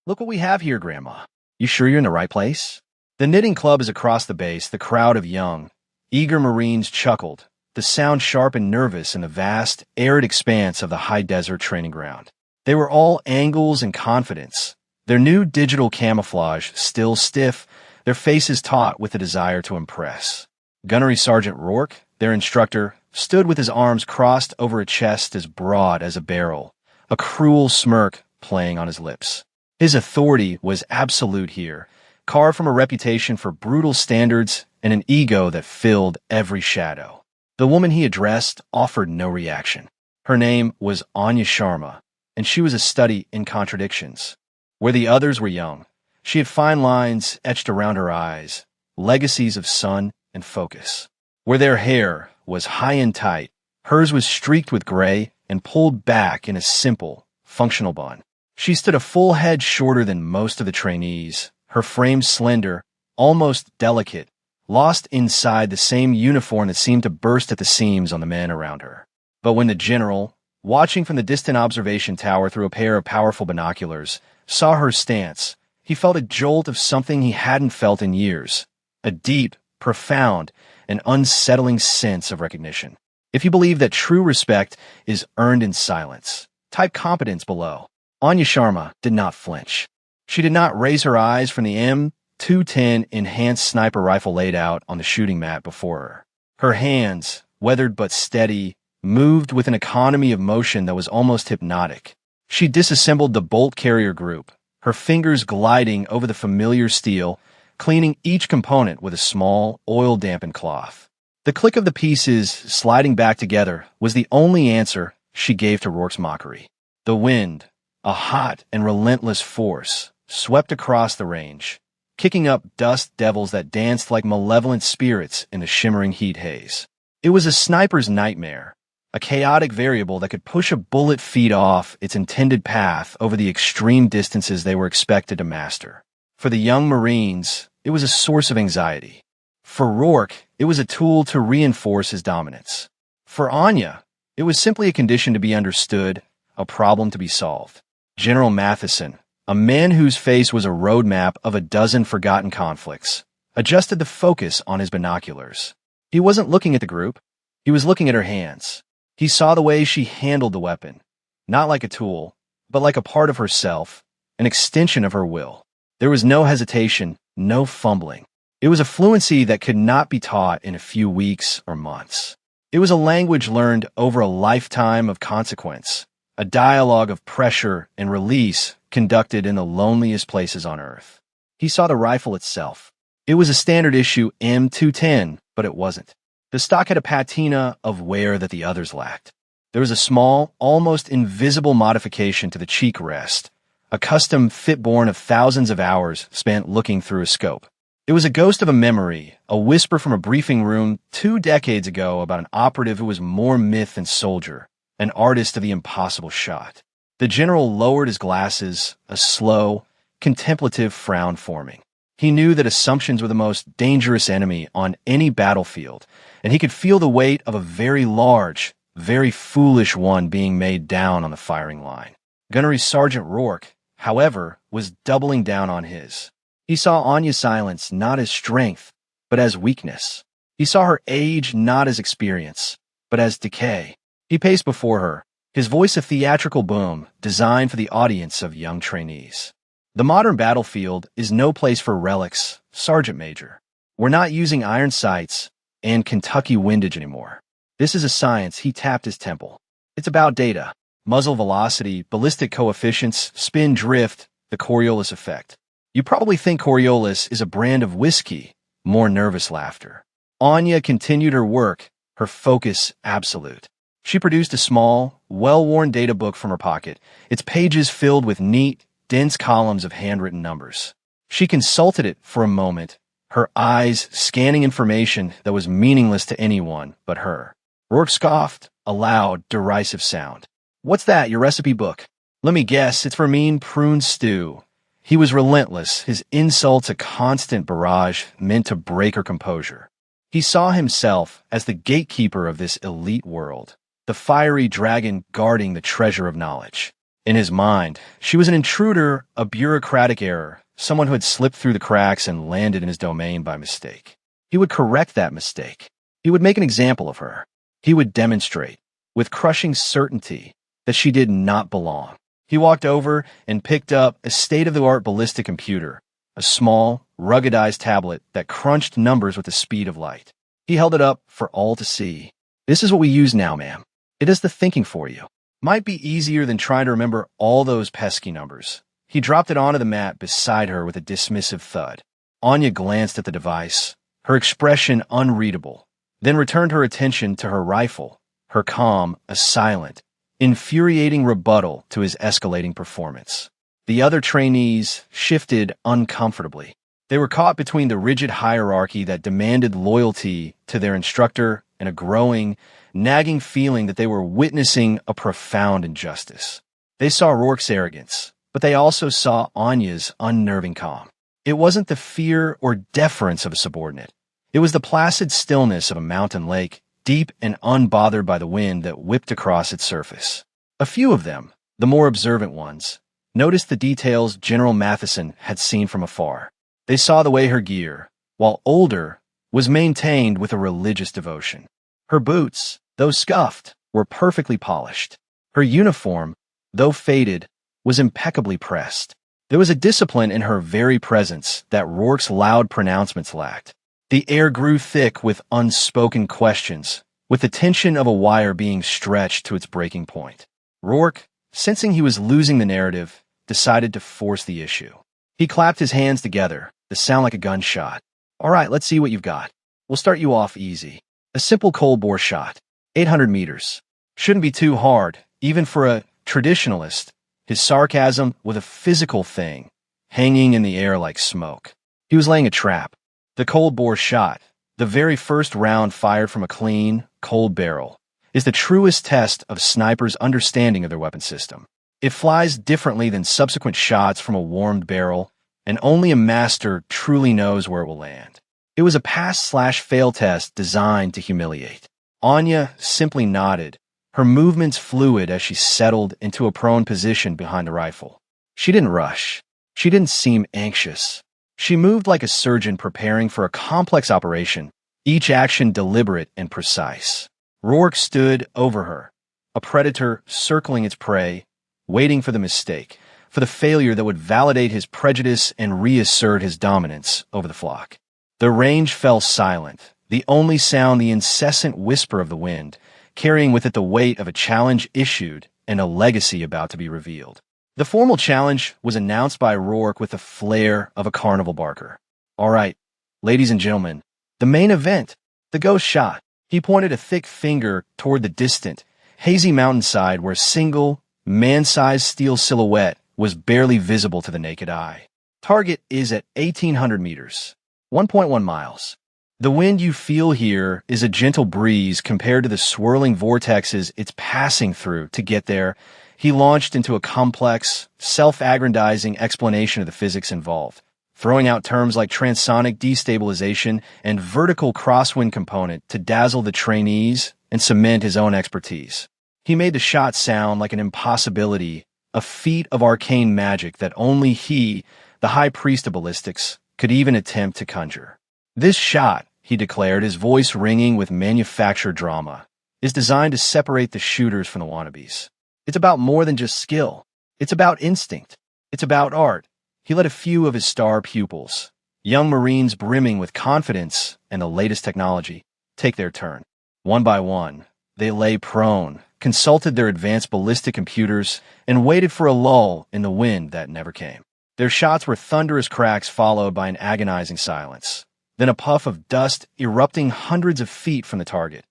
Look what we have here, Grandma. You sure you're in the right place? The knitting club is across the base. The crowd of young, eager Marines chuckled, the sound sharp and nervous in the vast, arid expanse of the high desert training ground. They were all angles and confidence, their new digital camouflage still stiff, their faces taut with a desire to impress. Gunnery Sergeant Rourke, their instructor, stood with his arms crossed over a chest as broad as a barrel, a cruel smirk playing on his lips. His authority was absolute here, carved from a reputation for brutal standards and an ego that filled every shadow. The woman he addressed offered no reaction. Her name was Anya Sharma, and she was a study in contradictions. Where the others were young, she had fine lines etched around her eyes, legacies of sun and focus. Where their hair was high and tight, hers was streaked with gray and pulled back in a simple, functional bun. She stood a full head shorter than most of the trainees, her frame slender, almost delicate, lost inside the same uniform that seemed to burst at the seams on the men around her. But when the general, watching from the distant observation tower through a pair of powerful binoculars, saw her stance, he felt a jolt of something he hadn't felt in years, a deep, profound, and unsettling sense of recognition. If you believe that true respect is earned in silence, type competence below. Anya Sharma did not flinch. She did not raise her eyes from the M210 enhanced sniper rifle laid out on the shooting mat before her. Her hands, weathered but steady, moved with an economy of motion that was almost hypnotic. She disassembled the bolt carrier group, her fingers gliding over the familiar steel, cleaning each component with a small, oil-dampened cloth. The click of the pieces sliding back together was the only answer she gave to Rourke's mockery. The wind, a hot and relentless force, swept across the range, kicking up dust devils that danced like malevolent spirits in the shimmering heat haze. It was a sniper's nightmare, a chaotic variable that could push a bullet feet off its intended path over the extreme distances they were expected to master. For the young Marines, it was a source of anxiety. For Rourke, it was a tool to reinforce his dominance. For Anya, it was simply a condition to be understood, a problem to be solved. General Matheson, a man whose face was a roadmap of a dozen forgotten conflicts, adjusted the focus on his binoculars. He wasn't looking at the group. He was looking at her hands. He saw the way she handled the weapon, not like a tool, but like a part of herself, an extension of her will. There was no hesitation, no fumbling. It was a fluency that could not be taught in a few weeks or months. It was a language learned over a lifetime of consequence, a dialogue of pressure and release conducted in the loneliest places on Earth. He saw the rifle itself. It was a standard issue M210, but it wasn't. The stock had a patina of wear that the others lacked. There was a small, almost invisible modification to the cheek rest, a custom fit born of thousands of hours spent looking through a scope. It was a ghost of a memory, a whisper from a briefing room 2 decades ago about an operative who was more myth than soldier, an artist of the impossible shot. The general lowered his glasses, a slow, contemplative frown forming. He knew that assumptions were the most dangerous enemy on any battlefield, and he could feel the weight of a very large, very foolish one being made down on the firing line. Gunnery Sergeant Rourke, however, was doubling down on his. He saw Anya's silence not as strength, but as weakness. He saw her age not as experience, but as decay. He paced before her, his voice a theatrical boom designed for the audience of young trainees. The modern battlefield is no place for relics, Sergeant Major. We're not using iron sights and Kentucky windage anymore. This is a science. He tapped his temple. It's about data, muzzle velocity, ballistic coefficients, spin drift, the Coriolis effect. You probably think Coriolis is a brand of whiskey. More nervous laughter. Anya continued her work, her focus absolute. She produced a small, well-worn data book from her pocket, its pages filled with neat, dense columns of handwritten numbers. She consulted it for a moment, her eyes scanning information that was meaningless to anyone but her. Rourke scoffed, a loud, derisive sound. "What's that, your recipe book?" "Let me guess, it's for mean prune stew." He was relentless, his insults a constant barrage meant to break her composure. He saw himself as the gatekeeper of this elite world, the fiery dragon guarding the treasure of knowledge. In his mind, she was an intruder, a bureaucratic error, someone who had slipped through the cracks and landed in his domain by mistake. He would correct that mistake. He would make an example of her. He would demonstrate, with crushing certainty, that she did not belong. He walked over and picked up a state-of-the-art ballistic computer, a small, ruggedized tablet that crunched numbers with the speed of light. He held it up for all to see. This is what we use now, ma'am. It does the thinking for you. Might be easier than trying to remember all those pesky numbers. He dropped it onto the mat beside her with a dismissive thud. Anya glanced at the device, her expression unreadable, then returned her attention to her rifle, her calm, a silent, infuriating rebuttal to his escalating performance. The other trainees shifted uncomfortably. They were caught between the rigid hierarchy that demanded loyalty to their instructor and a growing, nagging feeling that they were witnessing a profound injustice. They saw Rourke's arrogance, but they also saw Anya's unnerving calm. It wasn't the fear or deference of a subordinate. It was the placid stillness of a mountain lake, deep and unbothered by the wind that whipped across its surface. A few of them, the more observant ones, noticed the details General Matheson had seen from afar. They saw the way her gear, while older, was maintained with a religious devotion. Her boots, though scuffed, were perfectly polished. Her uniform, though faded, was impeccably pressed. There was a discipline in her very presence that Rourke's loud pronouncements lacked. The air grew thick with unspoken questions, with the tension of a wire being stretched to its breaking point. Rourke, sensing he was losing the narrative, decided to force the issue. He clapped his hands together, the sound like a gunshot. All right, let's see what you've got. We'll start you off easy. A simple cold bore shot, 800 meters. Shouldn't be too hard, even for a traditionalist. His sarcasm was a physical thing, hanging in the air like smoke. He was laying a trap. The cold bore shot, the very first round fired from a clean, cold barrel, is the truest test of snipers' understanding of their weapon system. It flies differently than subsequent shots from a warmed barrel, and only a master truly knows where it will land. It was a pass-slash-fail test designed to humiliate. Anya simply nodded, her movements fluid as she settled into a prone position behind the rifle. She didn't rush. She didn't seem anxious. She moved like a surgeon preparing for a complex operation, each action deliberate and precise. Rourke stood over her, a predator circling its prey, waiting for the mistake, for the failure that would validate his prejudice and reassert his dominance over the flock. The range fell silent, the only sound the incessant whisper of the wind, carrying with it the weight of a challenge issued and a legacy about to be revealed. The formal challenge was announced by Rourke with the flair of a carnival barker. All right, ladies and gentlemen, the main event, the ghost shot. He pointed a thick finger toward the distant, hazy mountainside where a single, man-sized steel silhouette was barely visible to the naked eye. Target is at 1,800 meters, 1.1 miles. The wind you feel here is a gentle breeze compared to the swirling vortexes it's passing through to get there. He launched into a complex, self-aggrandizing explanation of the physics involved, throwing out terms like transonic destabilization and vertical crosswind component to dazzle the trainees and cement his own expertise. He made the shot sound like an impossibility, a feat of arcane magic that only he, the high priest of ballistics, could even attempt to conjure. This shot, he declared, his voice ringing with manufactured drama, is designed to separate the shooters from the wannabes. It's about more than just skill. It's about instinct. It's about art. He let a few of his star pupils, young Marines brimming with confidence and the latest technology, take their turn. One by one, they lay prone, consulted their advanced ballistic computers, and waited for a lull in the wind that never came. Their shots were thunderous cracks followed by an agonizing silence. Then a puff of dust erupting hundreds of feet from the target.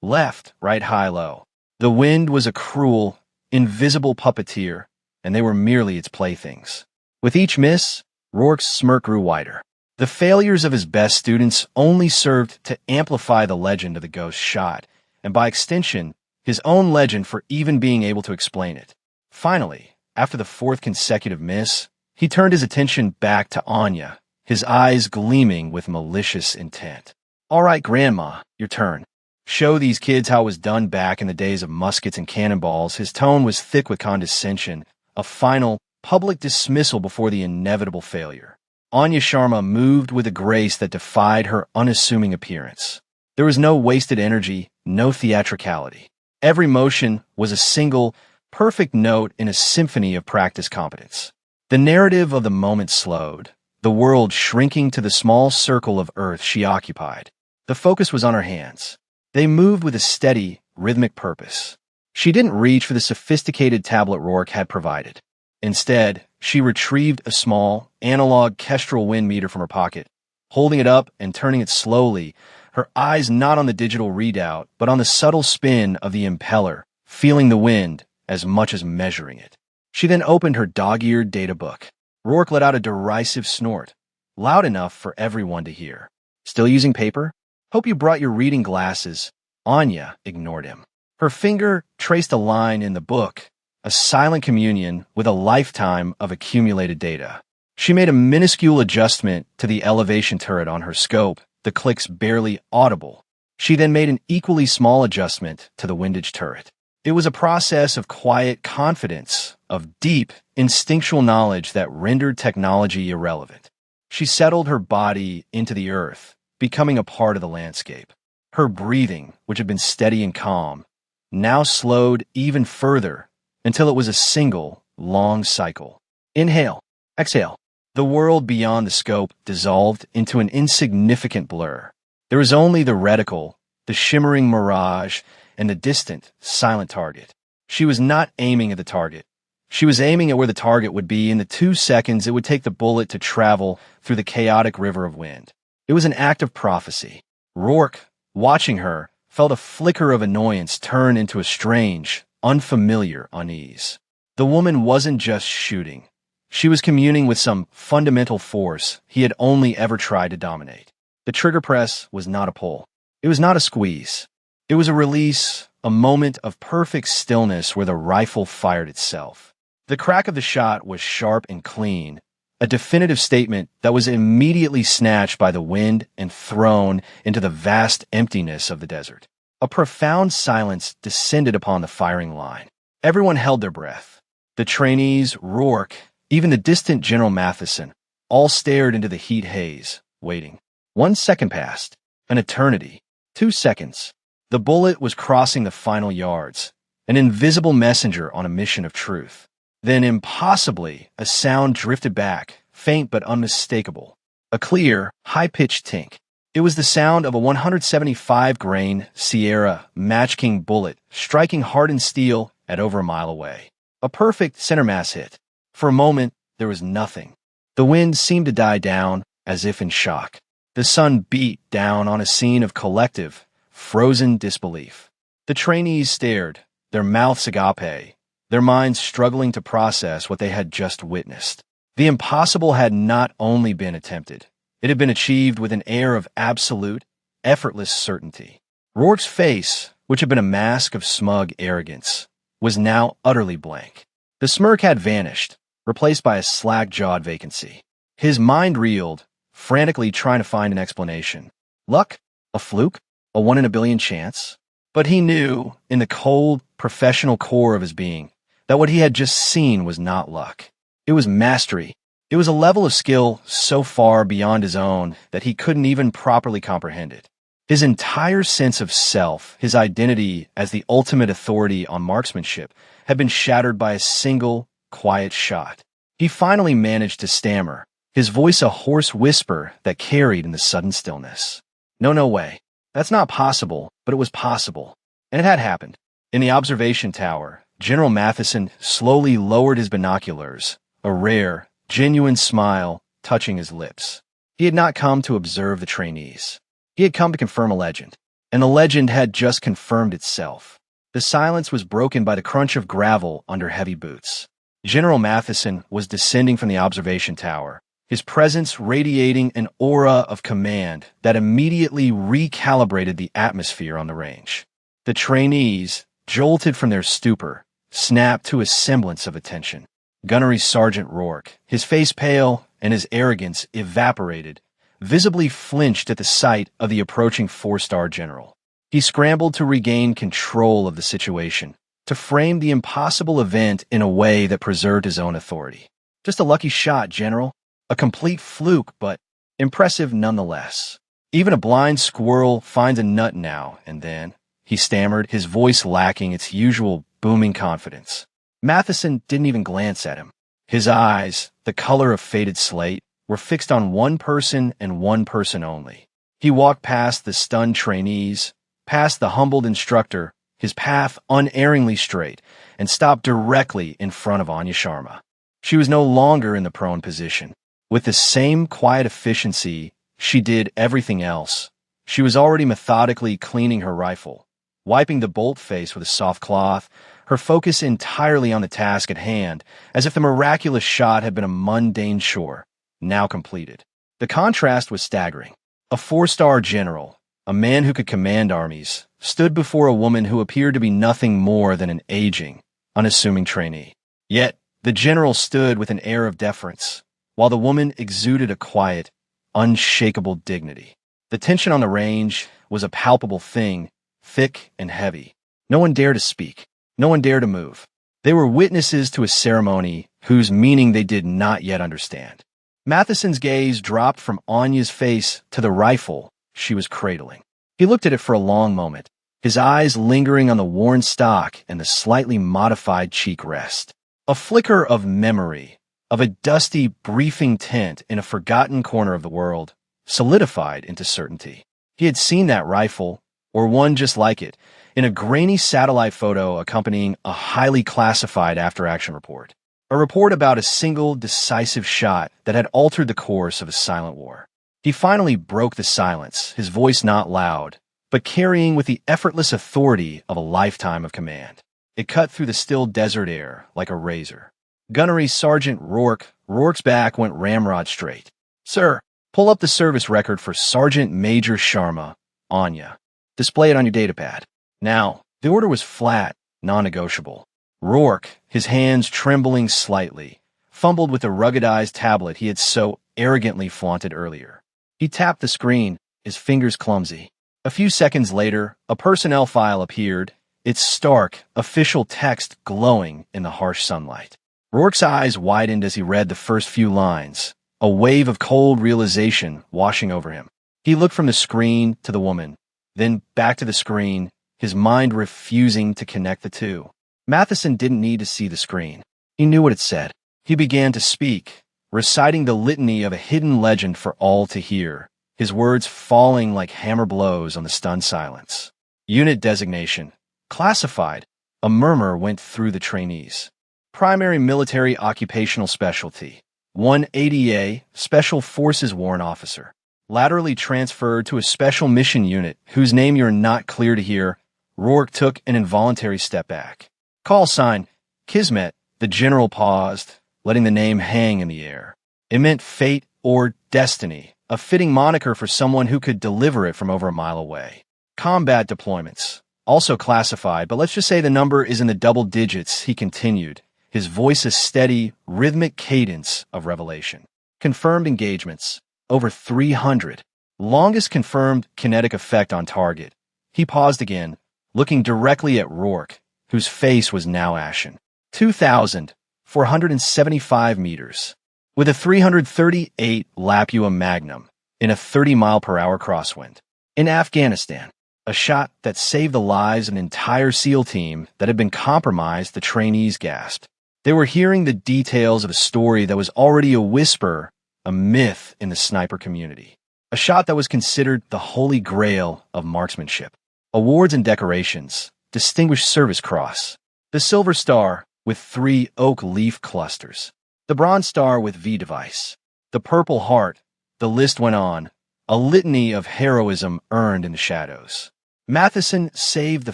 Left, right, high, low. The wind was a cruel, invisible puppeteer, and they were merely its playthings. With each miss, Rourke's smirk grew wider. The failures of his best students only served to amplify the legend of the ghost shot, and by extension, his own legend for even being able to explain it. Finally, after the fourth consecutive miss, he turned his attention back to Anya, his eyes gleaming with malicious intent. All right, Grandma, your turn. Show these kids how it was done back in the days of muskets and cannonballs. His tone was thick with condescension, a final, public dismissal before the inevitable failure. Anya Sharma moved with a grace that defied her unassuming appearance. There was no wasted energy, no theatricality. Every motion was a single, perfect note in a symphony of practice competence. The narrative of the moment slowed, the world shrinking to the small circle of earth she occupied. The focus was on her hands. They moved with a steady, rhythmic purpose. She didn't reach for the sophisticated tablet Rourke had provided. Instead, she retrieved a small, analog Kestrel wind meter from her pocket. Holding it up and turning it slowly, her eyes not on the digital readout, but on the subtle spin of the impeller, feeling the wind as much as measuring it. She then opened her dog-eared data book. Rourke let out a derisive snort, loud enough for everyone to hear. Still using paper? Hope you brought your reading glasses. Anya ignored him. Her finger traced a line in the book, a silent communion with a lifetime of accumulated data. She made a minuscule adjustment to the elevation turret on her scope, the clicks barely audible. She then made an equally small adjustment to the windage turret. It was a process of quiet confidence, of deep, instinctual knowledge that rendered technology irrelevant. She settled her body into the earth, becoming a part of the landscape. Her breathing, which had been steady and calm, now slowed even further until it was a single, long cycle. Inhale, exhale. The world beyond the scope dissolved into an insignificant blur. There was only the reticle, the shimmering mirage, and the distant, silent target. She was not aiming at the target. She was aiming at where the target would be in the 2 seconds it would take the bullet to travel through the chaotic river of wind. It was an act of prophecy. Rourke, watching her, felt a flicker of annoyance turn into a strange, unfamiliar unease. The woman wasn't just shooting. She was communing with some fundamental force he had only ever tried to dominate. The trigger press was not a pull. It was not a squeeze. It was a release, a moment of perfect stillness where the rifle fired itself. The crack of the shot was sharp and clean, a definitive statement that was immediately snatched by the wind and thrown into the vast emptiness of the desert. A profound silence descended upon the firing line. Everyone held their breath. The trainees, Rourke, even the distant General Matheson, all stared into the heat haze, waiting. 1 second passed. An eternity. 2 seconds. The bullet was crossing the final yards, an invisible messenger on a mission of truth. Then, impossibly, a sound drifted back, faint but unmistakable. A clear, high-pitched tink. It was the sound of a 175-grain Sierra Match King bullet striking hardened steel at over a mile away. A perfect center mass hit. For a moment, there was nothing. The wind seemed to die down, as if in shock. The sun beat down on a scene of collective, frozen disbelief. The trainees stared, their mouths agape, their minds struggling to process what they had just witnessed. The impossible had not only been attempted, it had been achieved with an air of absolute, effortless certainty. Rourke's face, which had been a mask of smug arrogance, was now utterly blank. The smirk had vanished, replaced by a slack-jawed vacancy. His mind reeled, frantically trying to find an explanation. Luck? A fluke? A 1 in a billion chance? But he knew, in the cold, professional core of his being, that what he had just seen was not luck. It was mastery. It was a level of skill so far beyond his own that he couldn't even properly comprehend it. His entire sense of self, his identity as the ultimate authority on marksmanship, had been shattered by a single, quiet shot. He finally managed to stammer, his voice a hoarse whisper that carried in the sudden stillness. No way. That's not possible, but it was possible. And it had happened. In the observation tower, General Matheson slowly lowered his binoculars, a rare, genuine smile touching his lips. He had not come to observe the trainees. He had come to confirm a legend, and the legend had just confirmed itself. The silence was broken by the crunch of gravel under heavy boots. General Matheson was descending from the observation tower, his presence radiating an aura of command that immediately recalibrated the atmosphere on the range. The trainees, jolted from their stupor, snapped to a semblance of attention. Gunnery Sergeant Rourke, his face pale and his arrogance evaporated, visibly flinched at the sight of the approaching 4-star general. He scrambled to regain control of the situation, to frame the impossible event in a way that preserved his own authority. Just a lucky shot, General. A complete fluke, but impressive nonetheless. Even a blind squirrel finds a nut now and then, he stammered, his voice lacking its usual booming confidence. Matheson didn't even glance at him. His eyes, the color of faded slate, were fixed on one person and one person only. He walked past the stunned trainees, past the humbled instructor, his path unerringly straight, and stopped directly in front of Anya Sharma. She was no longer in the prone position. With the same quiet efficiency she did everything else, she was already methodically cleaning her rifle, wiping the bolt face with a soft cloth, her focus entirely on the task at hand, as if the miraculous shot had been a mundane chore, now completed. The contrast was staggering. A four-star general, a man who could command armies, stood before a woman who appeared to be nothing more than an aging, unassuming trainee. Yet, the general stood with an air of deference, while the woman exuded a quiet, unshakable dignity. The tension on the range was a palpable thing, thick and heavy. No one dared to speak. No one dared to move. They were witnesses to a ceremony whose meaning they did not yet understand. Matheson's gaze dropped from Anya's face to the rifle she was cradling. He looked at it for a long moment, his eyes lingering on the worn stock and the slightly modified cheek rest. A flicker of memory, of a dusty briefing tent in a forgotten corner of the world, solidified into certainty. He had seen that rifle, or one just like it, in a grainy satellite photo accompanying a highly classified after-action report. A report about a single, decisive shot that had altered the course of a silent war. He finally broke the silence, his voice not loud, but carrying with the effortless authority of a lifetime of command. It cut through the still desert air like a razor. Gunnery Sergeant Rourke's back went ramrod straight. "Sir, pull up the service record for Sergeant Major Sharma, Anya. Display it on your datapad." Now, the order was flat, non-negotiable. Rourke, his hands trembling slightly, fumbled with the ruggedized tablet he had so arrogantly flaunted earlier. He tapped the screen, his fingers clumsy. A few seconds later, a personnel file appeared, its stark, official text glowing in the harsh sunlight. Rourke's eyes widened as he read the first few lines, a wave of cold realization washing over him. He looked from the screen to the woman, then back to the screen, his mind refusing to connect the two. Matheson didn't need to see the screen. He knew what it said. He began to speak, reciting the litany of a hidden legend for all to hear, his words falling like hammer blows on the stunned silence. Unit designation. Classified. A murmur went through the trainees. Primary military occupational specialty. 180A, Special Forces Warrant Officer. Laterally transferred to a special mission unit whose name you're not clear to hear. Rourke took an involuntary step back. Call sign, Kismet. The general paused, letting the name hang in the air. It meant fate or destiny, a fitting moniker for someone who could deliver it from over a mile away. Combat deployments. Also classified, but let's just say the number is in the double digits, he continued, his voice a steady, rhythmic cadence of revelation. Confirmed engagements. Over 300. Longest confirmed kinetic effect on target. He paused again, looking directly at Rourke, whose face was now ashen. 2,475 meters. With a 338 Lapua Magnum in a 30-mile-per-hour crosswind. In Afghanistan, a shot that saved the lives of an entire SEAL team that had been compromised, the trainees gasped. They were hearing the details of a story that was already a whisper, a myth in the sniper community. A shot that was considered the holy grail of marksmanship. Awards and decorations. Distinguished Service Cross. The Silver Star with 3 oak leaf clusters. The Bronze Star with V device. The Purple Heart. The list went on. A litany of heroism earned in the shadows. Matheson saved the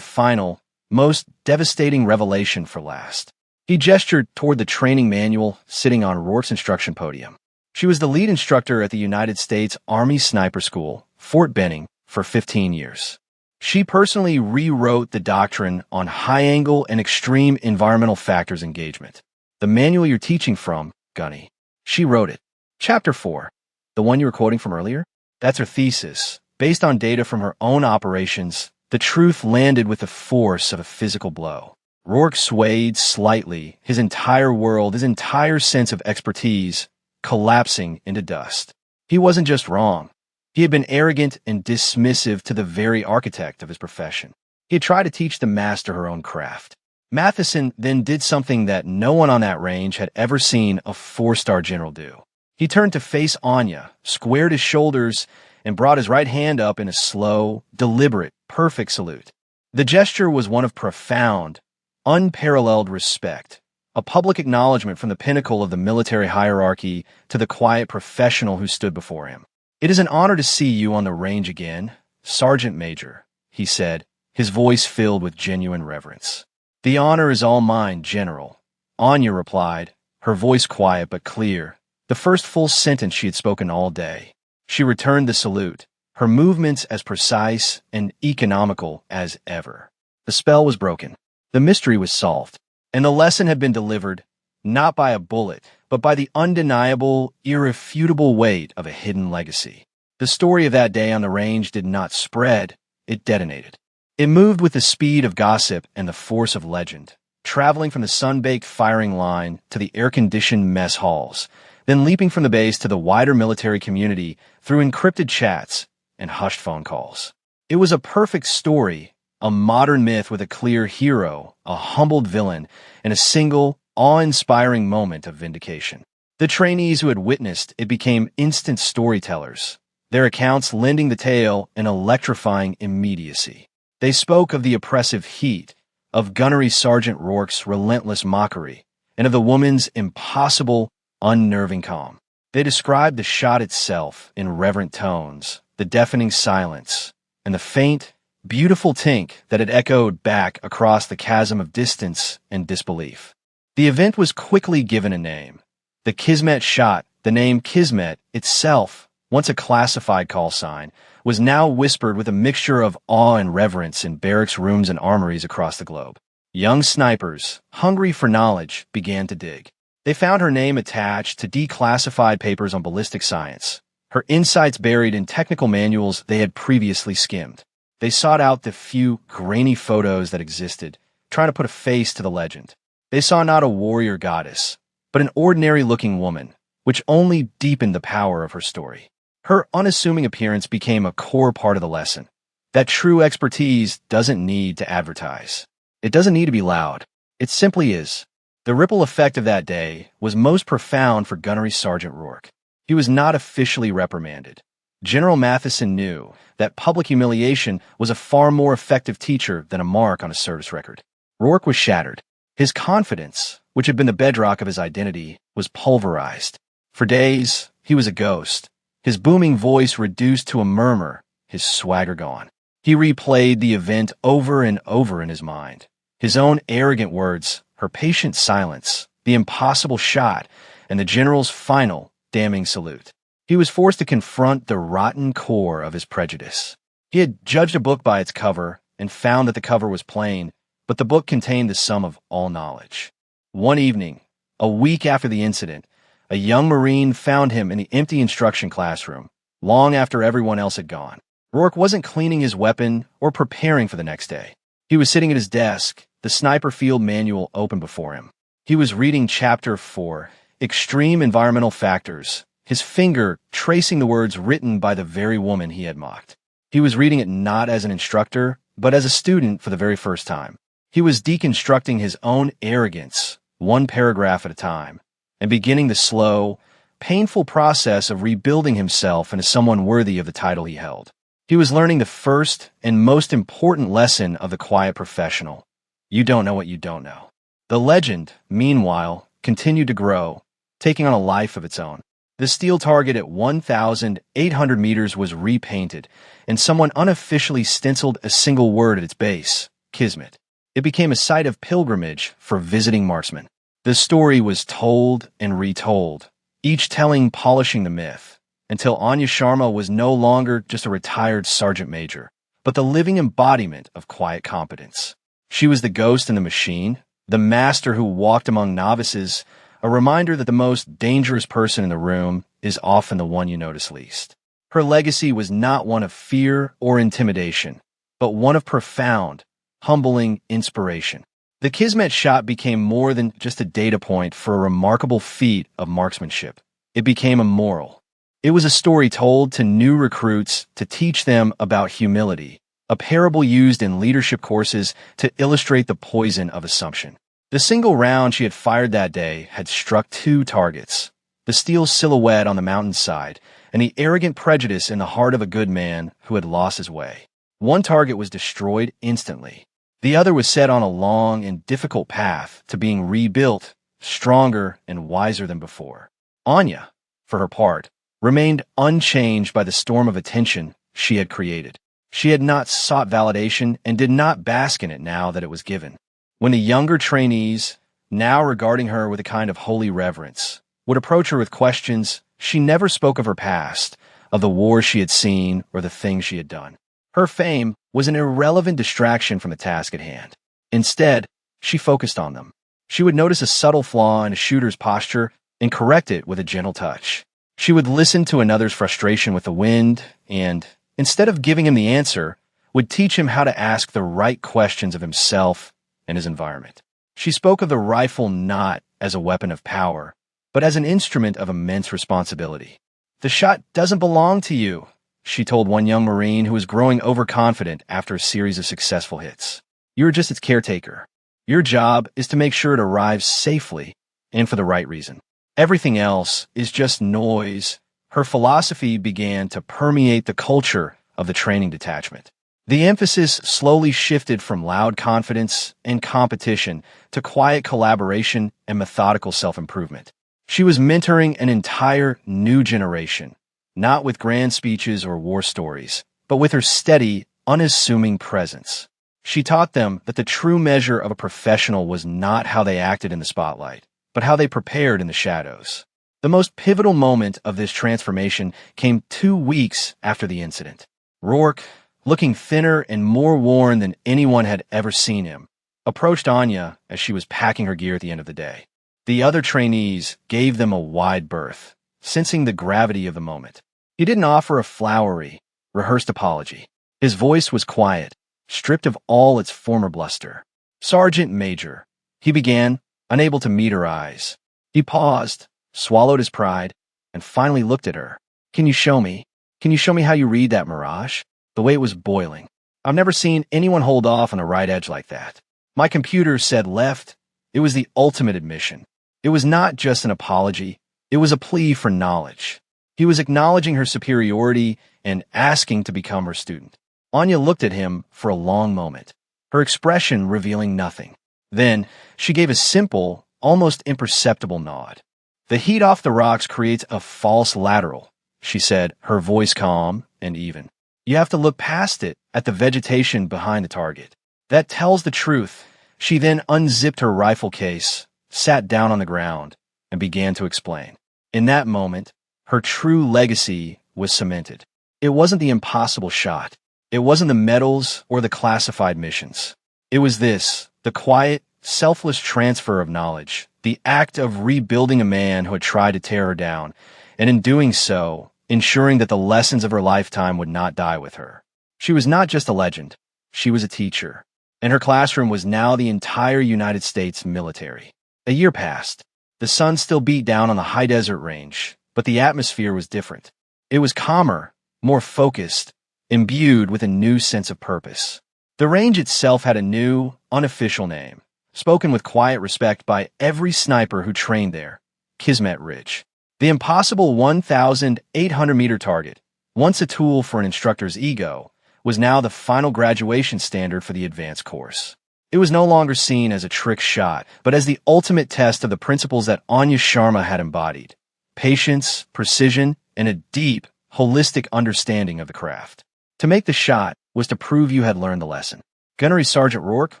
final, most devastating revelation for last. He gestured toward the training manual sitting on Rourke's instruction podium. She was the lead instructor at the United States Army Sniper School, Fort Benning, for 15 years. She personally rewrote the doctrine on high-angle and extreme environmental factors engagement. The manual you're teaching from, Gunny. She wrote it. Chapter 4. The one you were quoting from earlier? That's her thesis. Based on data from her own operations, the truth landed with the force of a physical blow. Rourke swayed slightly, his entire world, his entire sense of expertise, collapsing into dust. He wasn't just wrong. He had been arrogant and dismissive to the very architect of his profession. He had tried to teach the master her own craft. Matheson then did something that no one on that range had ever seen a four-star general do. He turned to face Anya, squared his shoulders, and brought his right hand up in a slow, deliberate, perfect salute. The gesture was one of profound, unparalleled respect, a public acknowledgement from the pinnacle of the military hierarchy to the quiet professional who stood before him. "It is an honor to see you on the range again, Sergeant Major," he said, his voice filled with genuine reverence. "The honor is all mine, General," Anya replied, her voice quiet but clear, the first full sentence she had spoken all day. She returned the salute, her movements as precise and economical as ever. The spell was broken. The mystery was solved, and the lesson had been delivered, not by a bullet, but by the undeniable, irrefutable weight of a hidden legacy. The story of that day on the range did not spread, it detonated. It moved with the speed of gossip and the force of legend, traveling from the sun-baked firing line to the air-conditioned mess halls, then leaping from the base to the wider military community through encrypted chats and hushed phone calls. It was a perfect story, a modern myth with a clear hero, a humbled villain, and a single, awe-inspiring moment of vindication. The trainees who had witnessed it became instant storytellers, their accounts lending the tale an electrifying immediacy. They spoke of the oppressive heat, of Gunnery Sergeant Rourke's relentless mockery, and of the woman's impossible, unnerving calm. They described the shot itself in reverent tones, the deafening silence, and the faint, beautiful tink that had echoed back across the chasm of distance and disbelief. The event was quickly given a name. The Kismet shot, the name Kismet itself, once a classified call sign, was now whispered with a mixture of awe and reverence in barracks rooms and armories across the globe. Young snipers, hungry for knowledge, began to dig. They found her name attached to declassified papers on ballistic science, her insights buried in technical manuals they had previously skimmed. They sought out the few grainy photos that existed, trying to put a face to the legend. They saw not a warrior goddess, but an ordinary-looking woman, which only deepened the power of her story. Her unassuming appearance became a core part of the lesson, that true expertise doesn't need to advertise. It doesn't need to be loud. It simply is. The ripple effect of that day was most profound for Gunnery Sergeant Rourke. He was not officially reprimanded. General Matheson knew that public humiliation was a far more effective teacher than a mark on a service record. Rourke was shattered. His confidence, which had been the bedrock of his identity, was pulverized. For days, he was a ghost. His booming voice reduced to a murmur, his swagger gone. He replayed the event over and over in his mind. His own arrogant words, her patient silence, the impossible shot, and the general's final, damning salute. He was forced to confront the rotten core of his prejudice. He had judged a book by its cover and found that the cover was plain, but the book contained the sum of all knowledge. One evening, a week after the incident, a young Marine found him in the empty instruction classroom, long after everyone else had gone. Rourke wasn't cleaning his weapon or preparing for the next day. He was sitting at his desk, the sniper field manual open before him. He was reading Chapter 4, Extreme Environmental Factors, his finger tracing the words written by the very woman he had mocked. He was reading it not as an instructor, but as a student for the very first time. He was deconstructing his own arrogance, one paragraph at a time, and beginning the slow, painful process of rebuilding himself into someone worthy of the title he held. He was learning the first and most important lesson of the quiet professional. You don't know what you don't know. The legend, meanwhile, continued to grow, taking on a life of its own. The steel target at 1,800 meters was repainted, and someone unofficially stenciled a single word at its base, Kismet. It became a site of pilgrimage for visiting marksmen. The story was told and retold, each telling polishing the myth, until Anya Sharma was no longer just a retired sergeant major, but the living embodiment of quiet competence. She was the ghost in the machine, the master who walked among novices, a reminder that the most dangerous person in the room is often the one you notice least. Her legacy was not one of fear or intimidation, but one of profound, humbling inspiration. The Kismet shot became more than just a data point for a remarkable feat of marksmanship. It became a moral. It was a story told to new recruits to teach them about humility, a parable used in leadership courses to illustrate the poison of assumption. The single round she had fired that day had struck two targets: the steel silhouette on the mountainside and the arrogant prejudice in the heart of a good man who had lost his way. One target was destroyed instantly. The other was set on a long and difficult path to being rebuilt, stronger and wiser than before. Anya, for her part, remained unchanged by the storm of attention she had created. She had not sought validation and did not bask in it now that it was given. When the younger trainees, now regarding her with a kind of holy reverence, would approach her with questions, she never spoke of her past, of the wars she had seen or the things she had done. Her fame was an irrelevant distraction from the task at hand. Instead, she focused on them. She would notice a subtle flaw in a shooter's posture and correct it with a gentle touch. She would listen to another's frustration with the wind and, instead of giving him the answer, would teach him how to ask the right questions of himself and his environment. She spoke of the rifle not as a weapon of power, but as an instrument of immense responsibility. "The shot doesn't belong to you," she told one young Marine who was growing overconfident after a series of successful hits. "You're just its caretaker. Your job is to make sure it arrives safely and for the right reason. Everything else is just noise." Her philosophy began to permeate the culture of the training detachment. The emphasis slowly shifted from loud confidence and competition to quiet collaboration and methodical self-improvement. She was mentoring an entire new generation, not with grand speeches or war stories, but with her steady, unassuming presence. She taught them that the true measure of a professional was not how they acted in the spotlight, but how they prepared in the shadows. The most pivotal moment of this transformation came 2 weeks after the incident. Rourke, looking thinner and more worn than anyone had ever seen him, approached Anya as she was packing her gear at the end of the day. The other trainees gave them a wide berth, sensing the gravity of the moment. He didn't offer a flowery, rehearsed apology. His voice was quiet, stripped of all its former bluster. "Sergeant Major," he began, unable to meet her eyes. He paused, swallowed his pride, and finally looked at her. Can you show me how you read that mirage?" The way it was boiling. "I've never seen anyone hold off on the right edge like that. My computer said left." It was the ultimate admission. It was not just an apology. It was a plea for knowledge. He was acknowledging her superiority and asking to become her student. Anya looked at him for a long moment, her expression revealing nothing. Then she gave a simple, almost imperceptible nod. "The heat off the rocks creates a false lateral," she said, her voice calm and even. "You have to look past it at the vegetation behind the target. That tells the truth." She then unzipped her rifle case, sat down on the ground, and began to explain. In that moment, her true legacy was cemented. It wasn't the impossible shot. It wasn't the medals or the classified missions. It was this, the quiet, selfless transfer of knowledge, the act of rebuilding a man who had tried to tear her down, and in doing so, ensuring that the lessons of her lifetime would not die with her. She was not just a legend. She was a teacher. And her classroom was now the entire United States military. A year passed. The sun still beat down on the high desert range, but the atmosphere was different. It was calmer, more focused, imbued with a new sense of purpose. The range itself had a new, unofficial name, spoken with quiet respect by every sniper who trained there: Kismet Ridge. The impossible 1,800-meter target, once a tool for an instructor's ego, was now the final graduation standard for the advanced course. It was no longer seen as a trick shot, but as the ultimate test of the principles that Anya Sharma had embodied: patience, precision, and a deep, holistic understanding of the craft. To make the shot was to prove you had learned the lesson. Gunnery Sergeant Rourke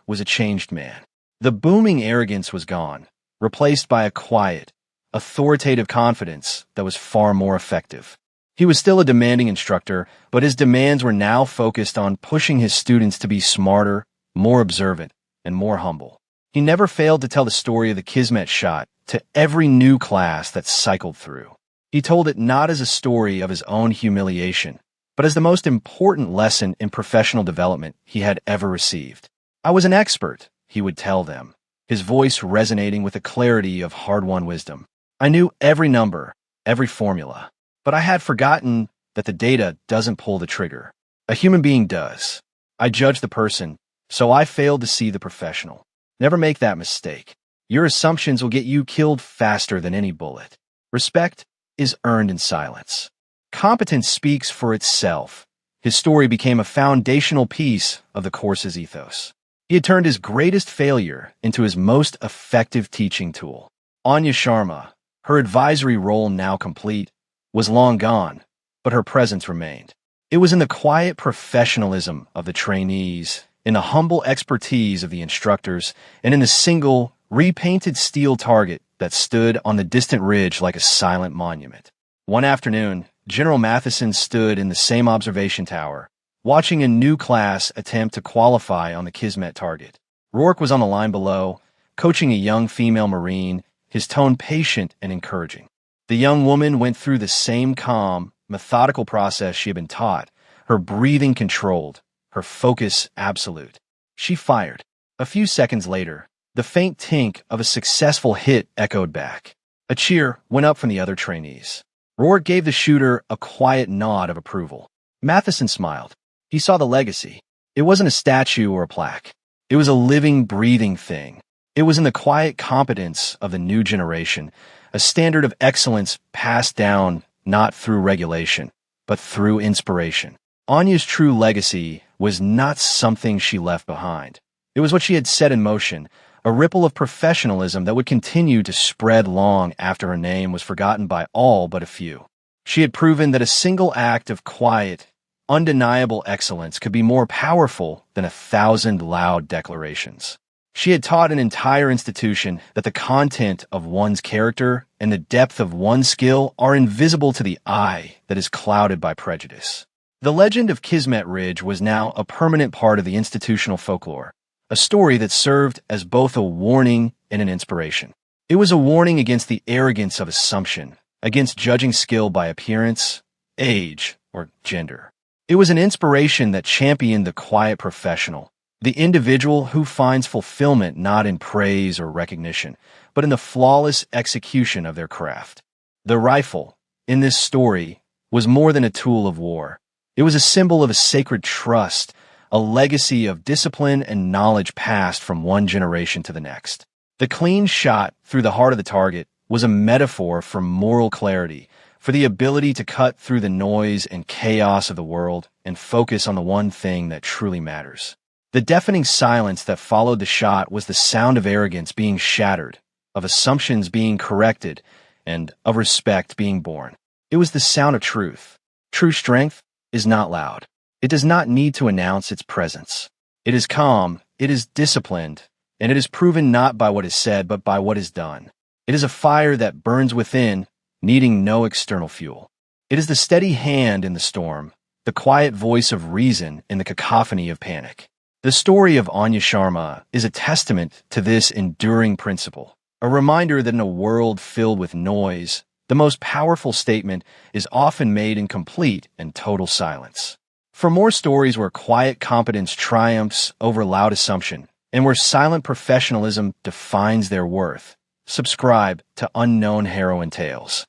was a changed man. The booming arrogance was gone, replaced by a quiet, authoritative confidence that was far more effective. He was still a demanding instructor, but his demands were now focused on pushing his students to be smarter, more observant, and more humble. He never failed to tell the story of the Kismet shot to every new class that cycled through. He told it not as a story of his own humiliation, but as the most important lesson in professional development he had ever received. "I was an expert," he would tell them, his voice resonating with the clarity of hard-won wisdom. I knew every number, every formula, but I had forgotten that the data doesn't pull the trigger. A human being does. I judged the person, so I failed to see the professional. Never make that mistake. Your assumptions will get you killed faster than any bullet. Respect is earned in silence. Competence speaks for itself. His story became a foundational piece of the course's ethos. He had turned his greatest failure into his most effective teaching tool. Anya Sharma, her advisory role now complete, was long gone, but her presence remained. It was in the quiet professionalism of the trainees, in the humble expertise of the instructors, and in the single, repainted steel target that stood on the distant ridge like a silent monument. One afternoon, General Matheson stood in the same observation tower, watching a new class attempt to qualify on the Kismet target. Rourke was on the line below, coaching a young female Marine, his tone patient and encouraging. The young woman went through the same calm, methodical process she had been taught, her breathing controlled, her focus absolute. She fired. A few seconds later, the faint tink of a successful hit echoed back. A cheer went up from the other trainees. Rourke gave the shooter a quiet nod of approval. Matheson smiled. He saw the legacy. It wasn't a statue or a plaque. It was a living, breathing thing. It was in the quiet competence of the new generation, a standard of excellence passed down not through regulation, but through inspiration. Anya's true legacy was not something she left behind. It was what she had set in motion, a ripple of professionalism that would continue to spread long after her name was forgotten by all but a few. She had proven that a single act of quiet, undeniable excellence could be more powerful than 1,000 loud declarations. She had taught an entire institution that the content of one's character and the depth of one's skill are invisible to the eye that is clouded by prejudice. The legend of Kismet Ridge was now a permanent part of the institutional folklore, a story that served as both a warning and an inspiration. It was a warning against the arrogance of assumption, against judging skill by appearance, age, or gender. It was an inspiration that championed the quiet professional, the individual who finds fulfillment not in praise or recognition, but in the flawless execution of their craft. The rifle, in this story, was more than a tool of war. It was a symbol of a sacred trust, a legacy of discipline and knowledge passed from one generation to the next. The clean shot through the heart of the target was a metaphor for moral clarity, for the ability to cut through the noise and chaos of the world and focus on the one thing that truly matters. The deafening silence that followed the shot was the sound of arrogance being shattered, of assumptions being corrected, and of respect being born. It was the sound of truth. True strength is not loud. It does not need to announce its presence. It is calm, it is disciplined, and it is proven not by what is said but by what is done. It is a fire that burns within, needing no external fuel. It is the steady hand in the storm, the quiet voice of reason in the cacophony of panic. The story of Anya Sharma is a testament to this enduring principle, a reminder that in a world filled with noise, the most powerful statement is often made in complete and total silence. For more stories where quiet competence triumphs over loud assumption, and where silent professionalism defines their worth, subscribe to Unknown Heroine Tales.